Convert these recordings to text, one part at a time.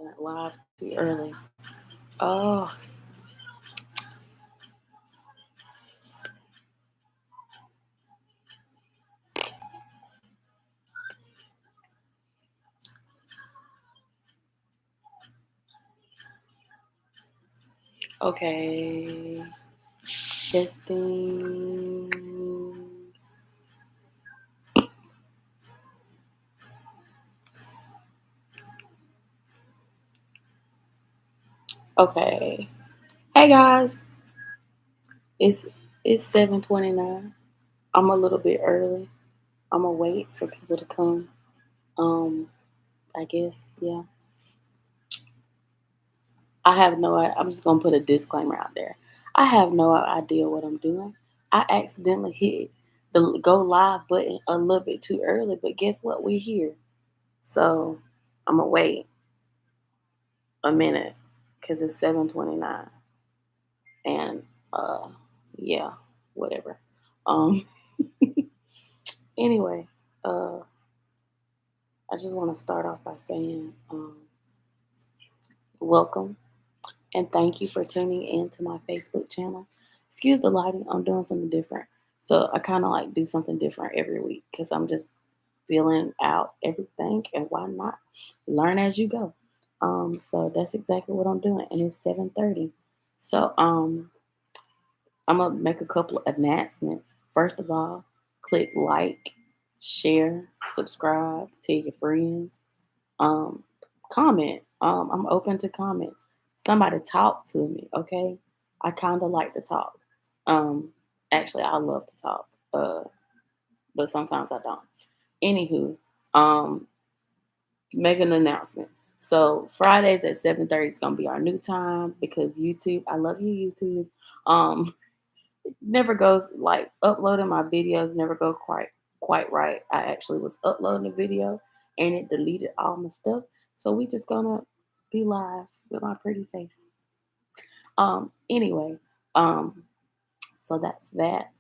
Went live too early. Oh, okay. Testing. Okay. Hey guys, it's it's 7:29. I'm a little bit early. I'm gonna wait for people to come. Um, I guess yeah. I have no. I'm just gonna put a disclaimer out there. I have no idea what I'm doing. I accidentally hit the go live button a little bit too early, but guess what? We're here. So I'm gonna wait a minute because it's 7:29, and uh, yeah, whatever. Um, anyway, uh, I just want to start off by saying welcome and thank you for tuning in to my Facebook channel. Excuse the lighting, I'm doing something different. So I kind of like do something different every week because I'm just feeling out everything, and why not learn as you go. So that's exactly what I'm doing, and it's 7:30. So I'm gonna make a couple of announcements. First of all, click like, share, subscribe, tell your friends, um, comment. I'm open to comments. Somebody talk to me, okay? I kind of like to talk. Um, Actually, I love to talk, but sometimes I don't. Anywho, um, make an announcement. So Fridays at 7:30 is gonna be our new time because YouTube. I love you, YouTube. Um, never goes like uploading my videos never go quite right. I actually was uploading a video and it deleted all my stuff. So we just gonna be live with my pretty face. Anyway, um, so that's that.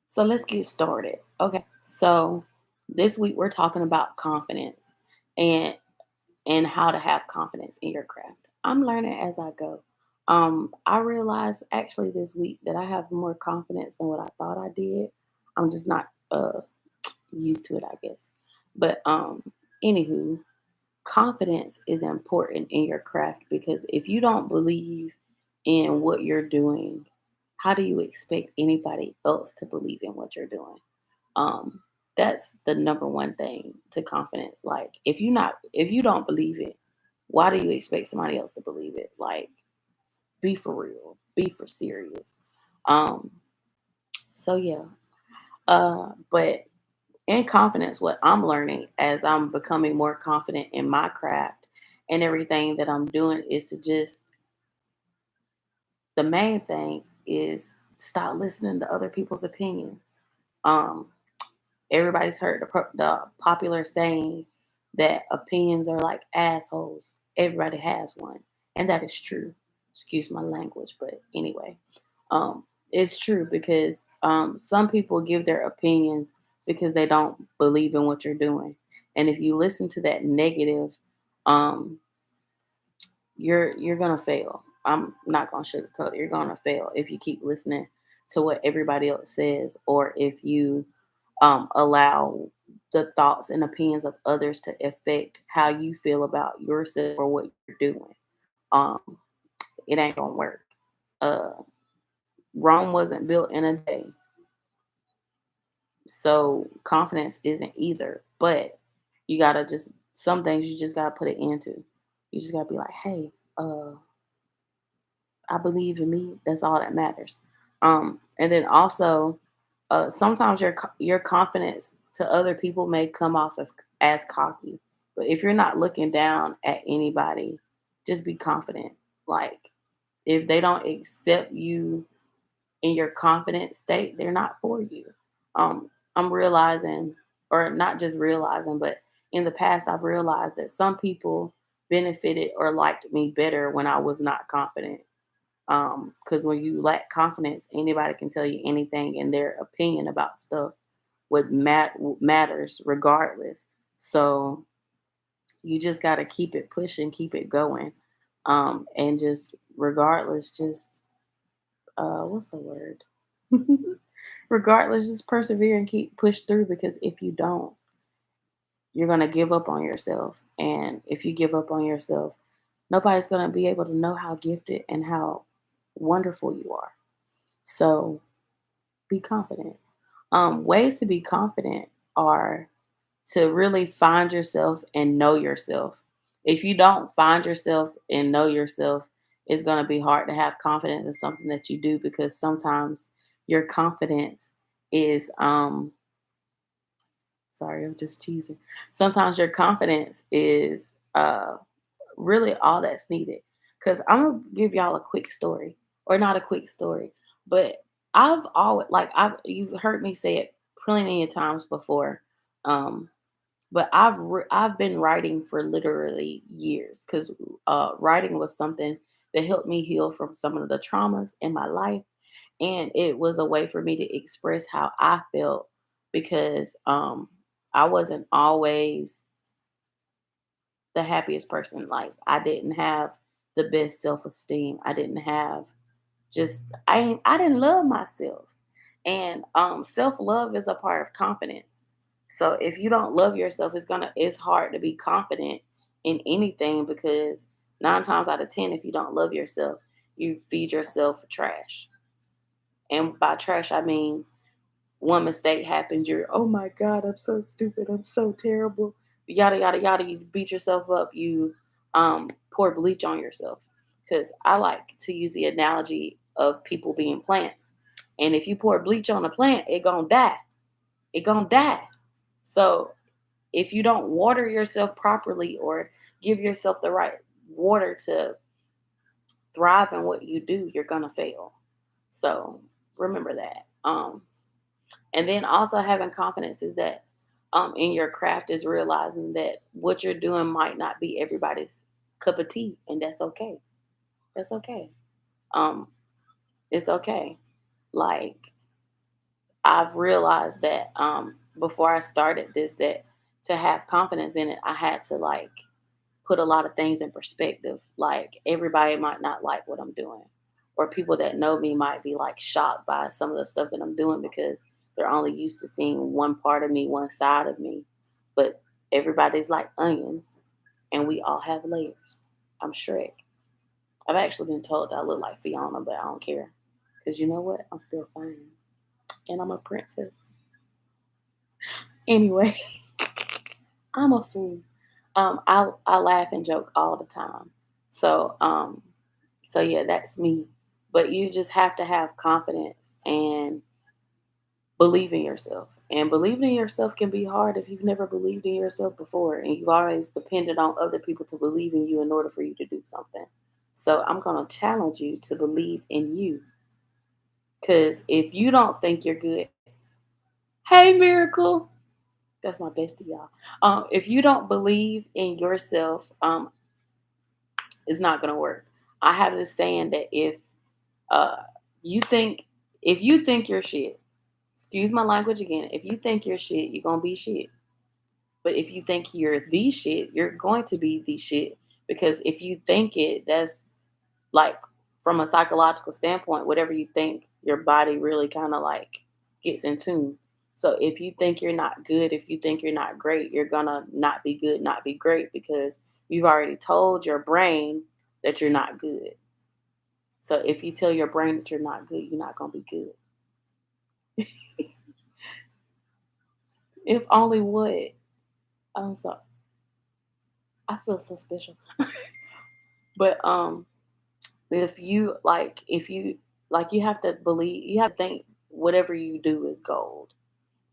So let's get started. Okay. So this week we're talking about confidence and how to have confidence in your craft. I'm learning as I go. I realized actually this week that I have more confidence than what I thought I did. I'm just not used to it, I guess. But anywho, confidence is important in your craft because if you don't believe in what you're doing, how do you expect anybody else to believe in what you're doing? Um, that's the number one thing to confidence. Like if you don't believe it, why do you expect somebody else to believe it? Like, be for real, be for serious. Um, so yeah. But in confidence, what I'm learning as I'm becoming more confident in my craft and everything that I'm doing is to just the main thing is stop listening to other people's opinions. Um, Everybody's heard the popular saying that opinions are like assholes. Everybody has one, and that is true. Excuse my language, but anyway, it's true because some people give their opinions because they don't believe in what you're doing, and if you listen to that negative, um, you're gonna fail. I'm not gonna sugarcoat it. You're gonna fail if you keep listening to what everybody else says, or if you allow the thoughts and opinions of others to affect how you feel about yourself or what you're doing. Um, it ain't gonna work. Uh, Rome wasn't built in a day, so confidence isn't either. But you gotta just some things you just gotta put it into. You just gotta be like, hey, I believe in me. That's all that matters. And then also, sometimes your confidence to other people may come off of as cocky, but if you're not looking down at anybody, just be confident. Like if they don't accept you in your confident state, they're not for you. I'm realizing, or not just realizing, but in the past, I've realized that some people benefited or liked me better when I was not confident, because when you lack confidence, anybody can tell you anything, and their opinion about stuff matters regardless. So You just got to keep it pushing, keep it going. And just regardless, just what's the word? Regardless, just persevere and keep push through, because if you don't, you're gonna give up on yourself. And if you give up on yourself, nobody's gonna be able to know how gifted and how wonderful you are. So be confident. Ways to be confident are to really find yourself and know yourself. If you don't find yourself and know yourself, it's going to be hard to have confidence in something that you do, because sometimes your confidence is sorry, I'm just cheesing. Sometimes your confidence is really all that's needed. Cuz I'm going to give y'all a quick story, or not a quick story, but I've always, like, I've you've heard me say it plenty of times before. Um but I've been writing for literally years, because writing was something that helped me heal from some of the traumas in my life, and it was a way for me to express how I felt, because I wasn't always the happiest person. Like, I didn't have the best self esteem. I didn't have just I didn't love myself. And self-love is a part of confidence. So if you don't love yourself, it's hard to be confident in anything, because 9 times out of 10, if you don't love yourself, you feed yourself trash. And by trash, I mean, one mistake happens, you're, oh my God, I'm so stupid, I'm so terrible, yada yada yada. You beat yourself up, you pour bleach on yourself. Because I like to use the analogy of people being plants. And if you pour bleach on a plant, it gonna die. It gonna die. So if you don't water yourself properly, or give yourself the right water to thrive in what you do, you're gonna fail. So remember that. And then also having confidence is that in your craft is realizing that what you're doing might not be everybody's cup of tea, and that's okay. That's okay. Um, it's okay. Like, I've realized that before I started this, that to have confidence in it, I had to, like, put a lot of things in perspective. Like, everybody might not like what I'm doing, or people that know me might be like shocked by some of the stuff that I'm doing, because they're only used to seeing one part of me, one side of me. But everybody's like onions, and we all have layers. I'm Shrek. I've actually been told that I look like Fiona, but I don't care, because you know what? I'm still fine, and I'm a princess. Anyway, I'm a fool. I laugh and joke all the time. So so yeah, that's me. But you just have to have confidence and believe in yourself. And believing in yourself can be hard if you've never believed in yourself before, and you've always depended on other people to believe in you in order for you to do something. So I'm gonna challenge you to believe in you. Cause if you don't think you're good, hey Miracle, that's my bestie, y'all. If you don't believe in yourself, it's not gonna work. I have this saying that uh you think if you think you're shit, excuse my language again, if you think you're shit, you're gonna be shit. But if you think you're the shit, you're going to be the shit. Because if you think it, that's like, from a psychological standpoint, whatever you think, your body really kind of like gets in tune. So if you think you're not good, if you think you're not great, you're gonna not be good, not be great, because you've already told your brain that you're not good. So if you tell your brain that you're not good, you're not gonna be good. If only what? I'm so I feel so special. But if you like, you have to believe, you have to think whatever you do is gold.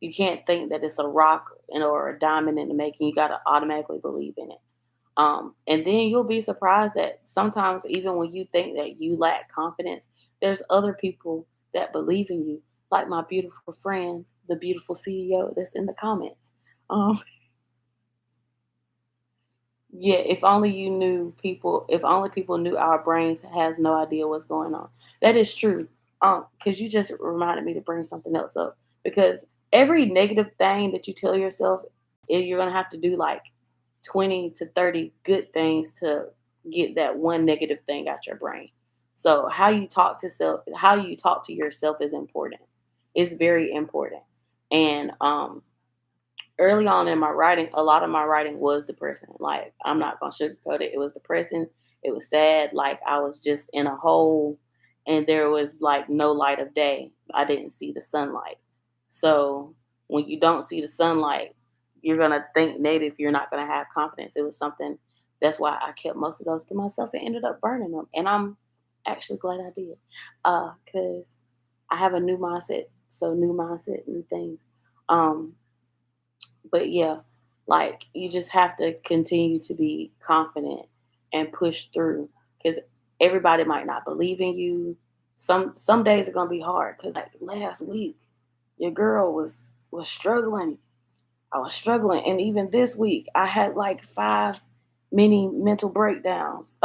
You can't think that it's a rock or a diamond in the making. You gotta automatically believe in it. And then you'll be surprised that sometimes, even when you think that you lack confidence, there's other people that believe in you, like my beautiful friend, the beautiful CEO that's in the comments. Um, yeah, if only people knew our brains has no idea what's going on. That is true. Because you just reminded me to bring something else up. Because every negative thing that you tell yourself, you're gonna have to do, like, 20 to 30 good things to get that one negative thing out your brain. So how you talk to yourself is important. It's very important. And early on in my writing, a lot of my writing was depressing. Like, I'm not gonna sugarcoat it. It was depressing. It was sad. Like, I was just in a hole and there was like no light of day. I didn't see the sunlight. So when you don't see the sunlight, you're gonna think negative. You're not gonna have confidence. It was something that's why I kept most of those to myself and ended up burning them. And I'm actually glad I did. Cause I have a new mindset. So new mindset, new things. Um, but yeah, like you just have to continue to be confident and push through because everybody might not believe in you. Some days are gonna be hard because like last week, your girl was struggling. I was struggling, and even this week, I had like 5 mini mental breakdowns.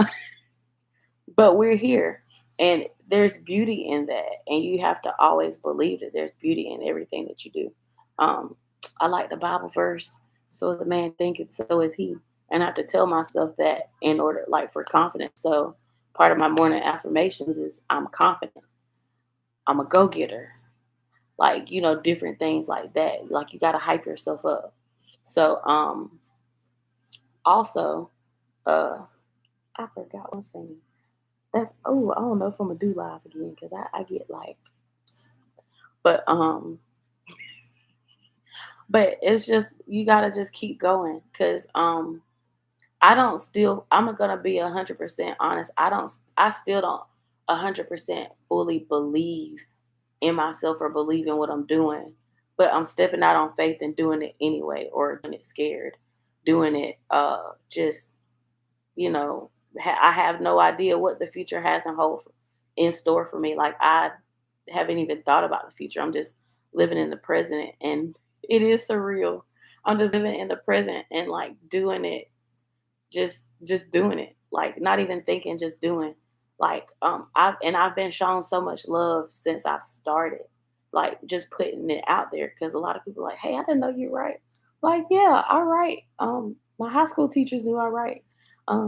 But we're here, and there's beauty in that, and you have to always believe that there's beauty in everything that you do. um I like the Bible verse, so as a man thinketh, so is he. And I have to tell myself that in order, like, for confidence. So part of my morning affirmations is I'm confident, I'm a go-getter, like, different things like that. Like, you got to hype yourself up. So also, uh I forgot one saying. That's, oh, I don't know if I'm gonna do live again because I get like, but it's just you gotta just keep going because I'm gonna be 100% honest. I still don't 100% fully believe in myself or believe in what I'm doing, but I'm stepping out on faith and doing it anyway, or doing it scared, doing it just you know, I have no idea what the future has in store for me. Like, I haven't even thought about the future. I'm just living in the present, and it is surreal. I'm just living in the present and like doing it, just doing it, like not even thinking, just doing. Like, I've been shown so much love since I've started, like just putting it out there, because a lot of people are like, hey, I didn't know you write. Like, yeah, I write. My high school teachers knew I write.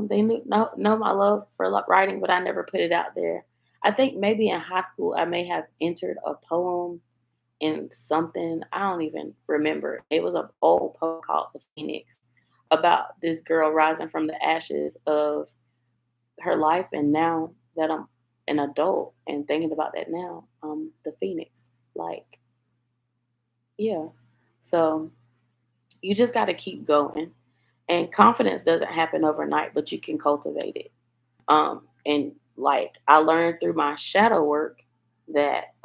They know my love for writing, but I never put it out there. I think maybe in high school I may have entered a poem in something. I don't even remember. It was an old poem called The Phoenix, about this girl rising from the ashes of her life. And now that I'm an adult and thinking about that now, the Phoenix. Like, yeah. So you just got to keep going. And confidence doesn't happen overnight, but you can cultivate it. And like I learned through my shadow work that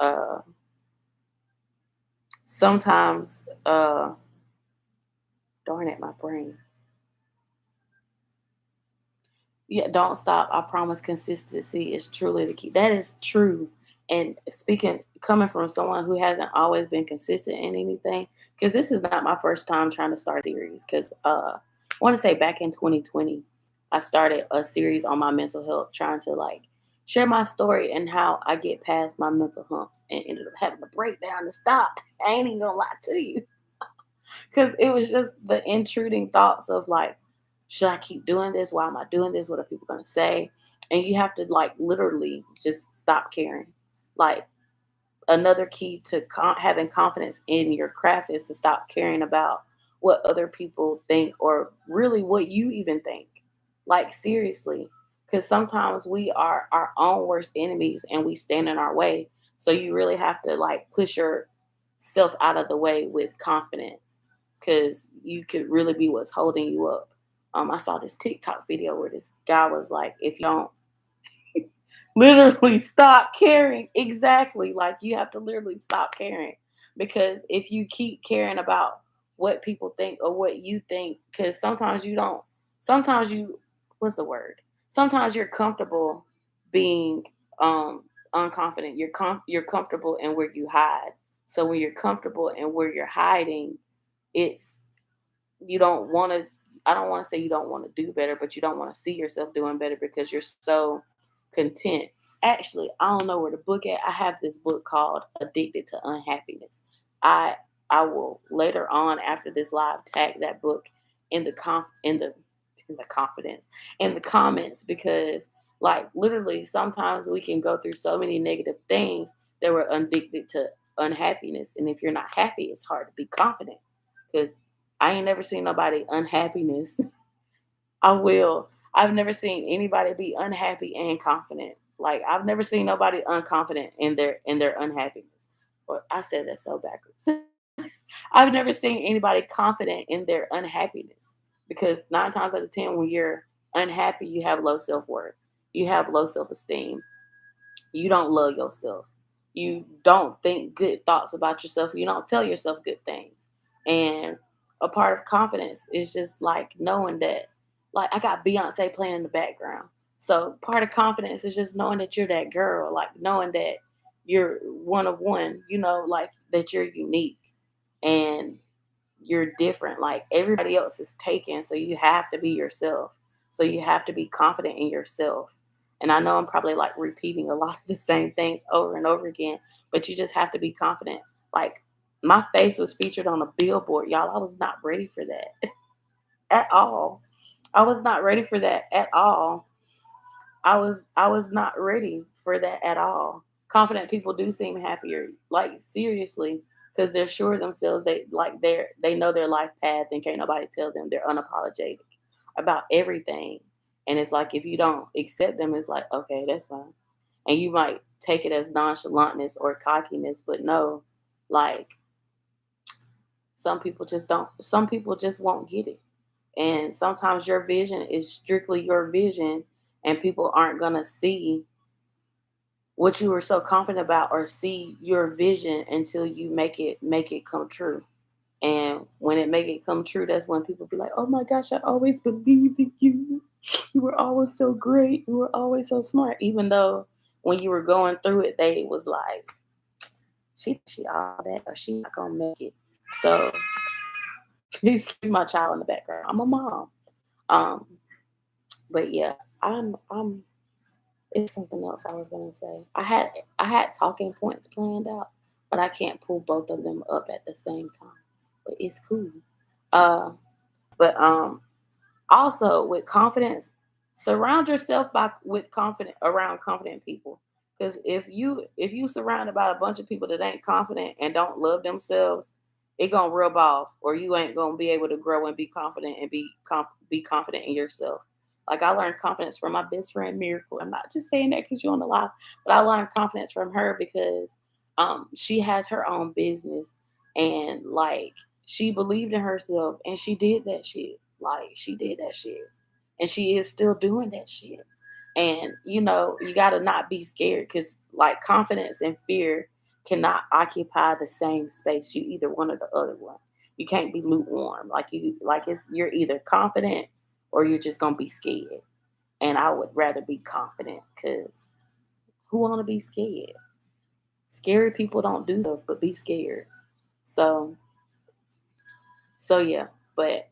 sometimes, darn it, my brain. Yeah, don't stop. I promise consistency is truly the key. That is true. And speaking, coming from someone who hasn't always been consistent in anything, because this is not my first time trying to start a series. Because I want to say back in 2020, I started a series on my mental health, trying to like share my story and how I get past my mental humps, and ended up having to break down and stop. I ain't even gonna lie to you, because it was just the intruding thoughts of like, should I keep doing this? Why am I doing this? What are people going to say? And you have to like literally just stop caring. Like, another key to having confidence in your craft is to stop caring about what other people think, or really what you even think. Like, seriously, because sometimes we are our own worst enemies and we stand in our way. So you really have to like push yourself out of the way with confidence, because you could really be what's holding you up. I saw this TikTok video where this guy was like, if you don't literally stop caring. Exactly. Like, you have to literally stop caring, because if you keep caring about what people think or what you think, because sometimes you, what's the word? Sometimes you're comfortable being unconfident. You're comfortable in where you hide. So when you're comfortable in where you're hiding, it's you don't want to I don't want to say you don't want to do better, but you don't want to see yourself doing better because you're so content. Actually, I don't know where the book at. I have this book called Addicted to Unhappiness. I I will later on after this live tag that book in the in the confidence in the comments, because like literally sometimes we can go through so many negative things that we're addicted to unhappiness. And if you're not happy, it's hard to be confident, because I ain't never seen nobody unhappiness. I will. I've never seen anybody be unhappy and confident. Like I've never seen nobody unconfident in their unhappiness. Or I said that so backwards. I've never seen anybody confident in their unhappiness, because 9 times out of 10, when you're unhappy, you have low self worth, you have low self esteem, you don't love yourself, you don't think good thoughts about yourself, you don't tell yourself good things. And a part of confidence is just like knowing that, like, I got Beyonce playing in the background. So part of confidence is just knowing that you're that girl, like knowing that you're one of one, like that you're unique and you're different. Like everybody else is taken, so you have to be yourself. So you have to be confident in yourself. And I know I'm probably like repeating a lot of the same things over and over again, but you just have to be confident. Like my face was featured on a billboard, y'all. I was not ready for that at all. I was not ready for that at all. I was not ready for that at all. Confident people do seem happier, like seriously, because they're sure of themselves. They know their life path, and can't nobody tell them. They're unapologetic about everything. And it's like if you don't accept them, it's like, okay, that's fine. And you might take it as nonchalantness or cockiness, but no, like some people just won't get it. And sometimes your vision is strictly your vision, and people aren't gonna see what you were so confident about or see your vision until you make it come true. And when it make it come true, that's when people be like, "Oh my gosh, I always believed in you. You were always so great. You were always so smart." Even though when you were going through it, they was like, "She all that, or she not gonna make it." So he's my child in the background. I'm a mom. Um, but yeah, I'm it's something else I was gonna say. I had talking points planned out, but I can't pull both of them up at the same time. But it's cool. Uh, but also with confidence, surround yourself by with confident around confident people. Because if you surrounded by a bunch of people that ain't confident and don't love themselves, it gonna rub off, or you ain't gonna be able to grow and be confident and be confident in yourself. Like I learned confidence from my best friend Miracle. I'm not just saying that because you're on the live, but I learned confidence from her because she has her own business, and like she believed in herself and she did that shit. Like she did that shit. And she is still doing that shit. And you gotta not be scared, because like confidence and fear cannot occupy the same space. You either one or the other one. You can't be lukewarm. You're either confident or you're just gonna be scared. And I would rather be confident, because who wanna be scared? Scary people don't do stuff but be scared. So yeah. But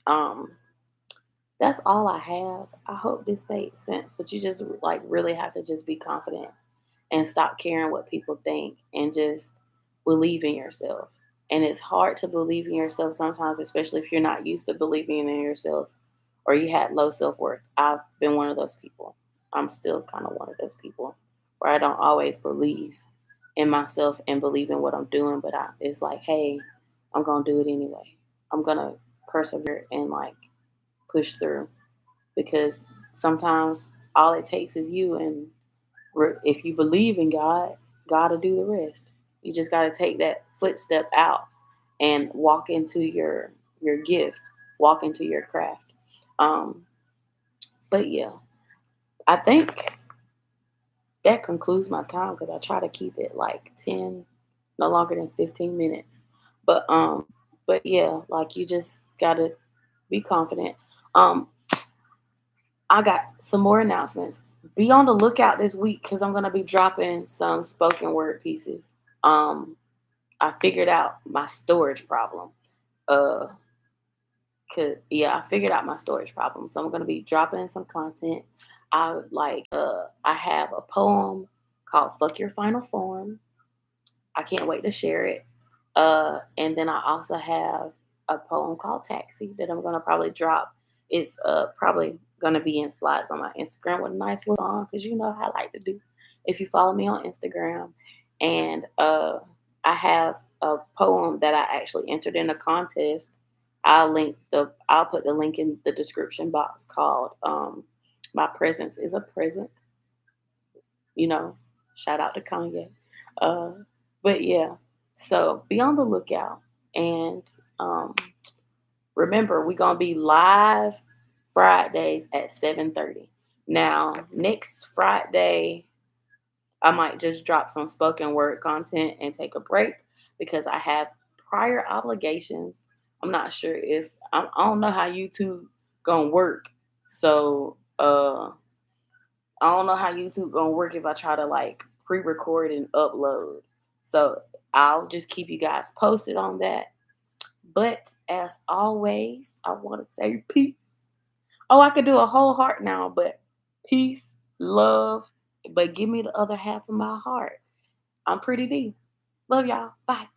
um that's all I have. I hope this made sense, but you just like really have to just be confident and stop caring what people think and just believe in yourself. And it's hard to believe in yourself sometimes, especially if you're not used to believing in yourself or you had low self worth. I've been one of those people. I'm still kind of one of those people where I don't always believe in myself and believe in what I'm doing, but it's like, hey, I'm going to do it anyway. I'm going to persevere and like push through, because sometimes all it takes is you. And if you believe in God, God will do the rest. You just got to take that footstep out and walk into your gift, walk into your craft. Um, but yeah, I think that concludes my time, because I try to keep it like 10, no longer than 15 minutes. But yeah, like you just gotta be confident. Um, I got some more announcements. Be on the lookout this week, because I'm gonna be dropping some spoken word pieces. Um, I figured out my storage problem. Uh, I figured out my storage problem, so I'm gonna be dropping some content. I have a poem called "Fuck Your Final Form." I can't wait to share it. And then I also have a poem called Taxi that I'm gonna probably drop. It's probably gonna be in slides on my Instagram with a nice little song because you know how I like to do. If you follow me on Instagram, and I have a poem that I actually entered in a contest. I'll put the link in the description box called "My Presence is a Present." You know, shout out to Kanye. Uh, but yeah, so be on the lookout. And um, remember, we're going to be live Fridays at 7:30. Now, next Friday, I might just drop some spoken word content and take a break because I have prior obligations. I'm not sure if I don't know how YouTube gonna work. So I don't know how YouTube gonna work if I try to like pre-record and upload. So I'll just keep you guys posted on that. But as always, I want to say peace. Oh, I could do a whole heart now, but peace, love, but give me the other half of my heart. I'm pretty D. Love y'all. Bye.